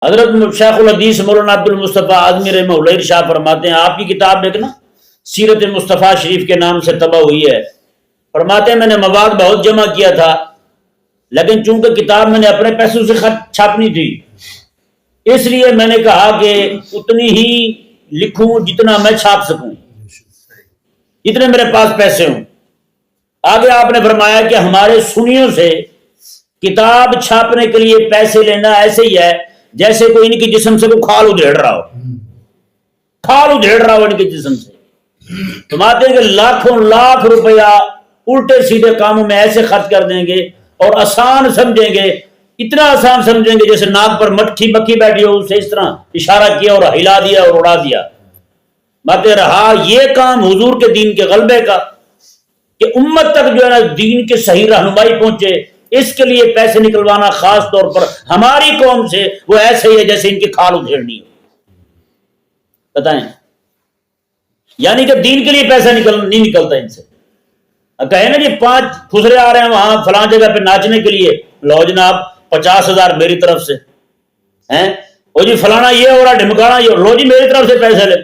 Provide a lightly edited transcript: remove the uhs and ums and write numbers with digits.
حضرت شیخ الحدیث مولانا عبد المصطفیٰ اعظمی رحمہ اللہ ارشاد فرماتے ہیں، آپ کی کتاب ایک نا سیرت مصطفیٰ شریف کے نام سے طبع ہوئی ہے، فرماتے ہیں میں نے مواد بہت جمع کیا تھا، لیکن چونکہ کتاب میں نے اپنے پیسوں سے خط چھاپنی تھی، اس لیے میں نے کہا کہ اتنی ہی لکھوں جتنا میں چھاپ سکوں، جتنے میرے پاس پیسے ہوں۔ آگے آپ نے فرمایا کہ ہمارے سنیوں سے کتاب چھاپنے کے لیے پیسے لینا ایسے ہی ہے جیسے کوئی ان کی جسم سے کوئی کھال ادھیڑ رہا ہو، کھال ادھیڑ رہا ہو ان کے جسم سے۔ فرماتے ہیں کہ لاکھوں لاکھ روپیہ الٹے سیدھے کاموں میں ایسے خرچ کر دیں گے اور آسان سمجھیں گے، اتنا آسان سمجھیں گے جیسے ناک پر مکھی بیٹھی ہو، اسے اس طرح اشارہ کیا اور ہلا دیا اور اڑا دیا۔ باتیں رہا یہ کام حضور کے دین کے غلبے کا کہ امت تک جو ہے نا دین کے صحیح رہنمائی پہنچے، اس کے لیے پیسے نکلوانا خاص طور پر ہماری قوم سے وہ ایسے ہی ہے جیسے ان کی کھال ادھیڑنی ہو۔ بتائیں، یعنی کہ دین کے لیے پیسہ نہیں نکلتا ان سے۔ کہے نا جی 5 خسرے آ رہے ہیں وہاں فلاں جگہ پہ ناچنے کے لیے، لو جناب 50,000 میری طرف سے ہیں، وہ جی فلانا یہ ہو رہا ڈھمکانا یہ، لو جی میری طرف سے پیسے لے۔